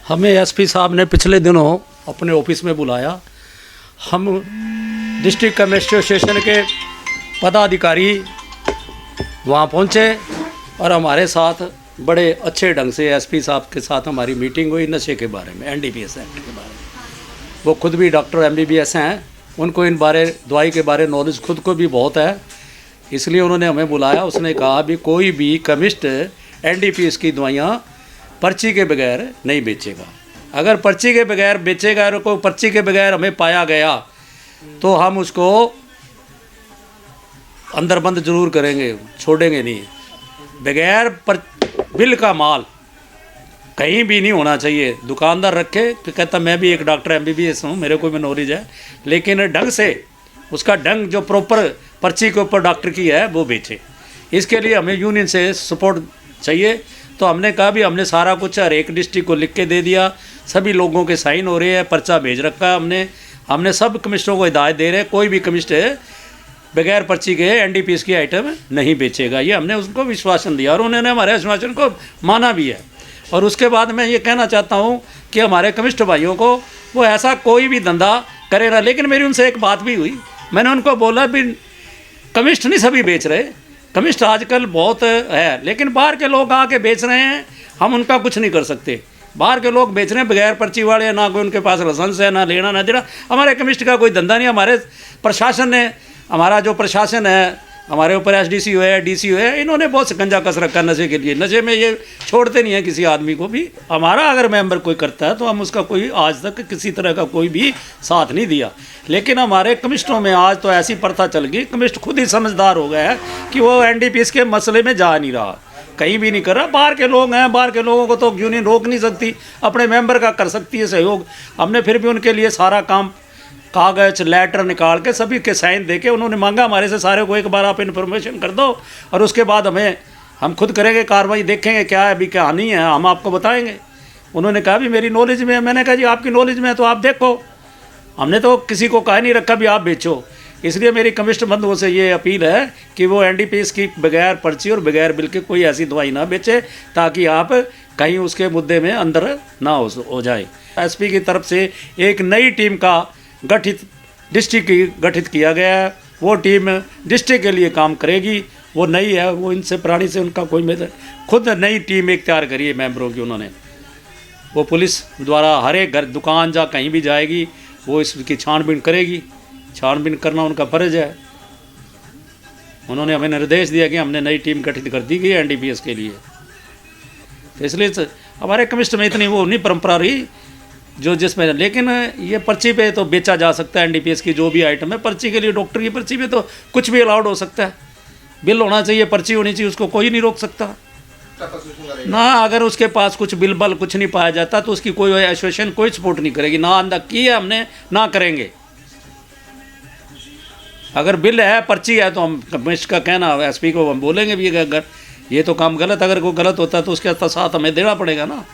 हमें एसपी साहब ने पिछले दिनों अपने ऑफिस में बुलाया। हम डिस्ट्रिक्ट कमिश्नर स्टेशन के पदाधिकारी वहाँ पहुँचे और हमारे साथ बड़े अच्छे ढंग से एसपी साहब के साथ हमारी मीटिंग हुई नशे के बारे में, एनडीपीएस एक्ट के बारे में। वो खुद भी डॉक्टर एमबीबीएस हैं, उनको इन बारे दवाई के बारे नॉलेज खुद को भी बहुत है, इसलिए उन्होंने हमें बुलाया। उसने कहा भी कोई भी केमिस्ट एनडीपीएस की दवाइयाँ पर्ची के बगैर नहीं बेचेगा। अगर पर्ची के बगैर बेचेगा और कोई पर्ची के बगैर हमें पाया गया तो हम उसको अंदर बंद जरूर करेंगे, छोड़ेंगे नहीं। बगैर बिल का माल कहीं भी नहीं होना चाहिए। दुकानदार रखे तो कहता मैं भी एक डॉक्टर एमबीबीएस हूँ, मेरे को भी नॉलेज है, लेकिन ढंग से उसका ढंग जो प्रॉपर पर्ची के ऊपर डॉक्टर की है वो बेचे। इसके लिए हमें यूनियन से सपोर्ट चाहिए। तो हमने कहा भी हमने सारा कुछ हर एक डिस्ट्रिक्ट को लिख के दे दिया, सभी लोगों के साइन हो रहे हैं, पर्चा भेज रखा है हमने सब कमिश्नरों को हिदायत दे रहे हैं कोई भी कमिश्नर बगैर पर्ची के एनडीपीएस की आइटम नहीं बेचेगा। ये हमने उनको विश्वासन दिया और उन्होंने हमारे आश्वासन को माना भी है। और उसके बाद मैं ये कहना चाहता हूँ कि हमारे कमिश्नर भाइयों को वो ऐसा कोई भी धंधा करे ना। लेकिन मेरी उनसे एक बात भी हुई, मैंने उनको बोला भी कमिश्नर नहीं सभी बेच रहे, कमिश्नर आजकल बहुत है, लेकिन बाहर के लोग आके बेच रहे हैं, हम उनका कुछ नहीं कर सकते। बाहर के लोग बेच रहे हैं बगैर पर्ची वाले, ना कोई उनके पास लाइसेंस है, ना लेना ना देना। हमारे कमिश्नर का कोई धंधा नहीं। हमारे प्रशासन ने, हमारा जो प्रशासन है, हमारे ऊपर एसडीसी है, डीसी है, इन्होंने बहुत शिकंजा कस रखा है नशे के लिए। नशे में ये छोड़ते नहीं है किसी आदमी को भी। हमारा अगर मेंबर कोई करता है तो हम उसका कोई आज तक किसी तरह का कोई भी साथ नहीं दिया। लेकिन हमारे कमिश्नरों में आज तो ऐसी प्रथा चल गई, कमिश्नर खुद ही समझदार हो गया है कि वो एनडीपीएस के मसले में जा नहीं रहा, कहीं भी नहीं कर रहा। बाहर के लोग हैं, बाहर के लोगों को तो यूनियन रोक नहीं सकती, अपने मेंबर का कर सकती है सहयोग। हमने फिर भी उनके लिए सारा काम कागज लेटर निकाल के सभी के साइन दे के उन्होंने मांगा हमारे से सारे को एक बार आप इन्फॉर्मेशन कर दो और उसके बाद हम खुद करेंगे कार्रवाई, देखेंगे क्या है अभी क्या नहीं है, हम आपको बताएंगे। उन्होंने कहा भी मेरी नॉलेज में है। मैंने कहा जी आपकी नॉलेज में है तो आप देखो, हमने तो किसी को कहा नहीं रखा भी आप बेचो। इसलिए मेरी कमिश्नर बंधुओं से ये अपील है कि वो एनडीपीएस की बगैर पर्ची और बगैर बिल के कोई ऐसी दवाई ना बेचे, ताकि आप कहीं उसके मुद्दे में अंदर ना हो जाए। एसपी की तरफ से एक नई टीम का डिस्ट्रिक्ट की गठित किया गया है। वो टीम डिस्ट्रिक्ट के लिए काम करेगी। वो नई है, वो इनसे पुरानी से उनका कोई मेजर, खुद नई टीम एक तैयार करी है मेंबरों की उन्होंने। वो पुलिस द्वारा हर एक घर दुकान जा कहीं भी जाएगी, वो इसकी छानबीन करेगी। छानबीन करना उनका फ़र्ज है। उन्होंने हमें निर्देश दिया कि हमने नई टीम गठित कर दी गई है एनडीपीएस के लिए। तो इसलिए हमारे कमिश्नर में इतनी वो नहीं परंपरा रही जो जिसमें, लेकिन ये पर्ची पे तो बेचा जा सकता है एनडीपीएस की जो भी आइटम है। पर्ची के लिए डॉक्टर की पर्ची पे तो कुछ भी अलाउड हो सकता है। बिल होना चाहिए, पर्ची होनी चाहिए, उसको कोई नहीं रोक सकता ना। अगर उसके पास कुछ बिल बल कुछ नहीं पाया जाता तो उसकी कोई एसोसिएशन कोई सपोर्ट नहीं करेगी। ना अंदा की है हमने, ना करेंगे। अगर बिल है, पर्ची है, तो हम कमिश्नर का कहना एसपी को हम बोलेंगे भी अगर ये तो काम गलत, अगर कोई गलत होता है तो उसके साथ हमें देना पड़ेगा ना।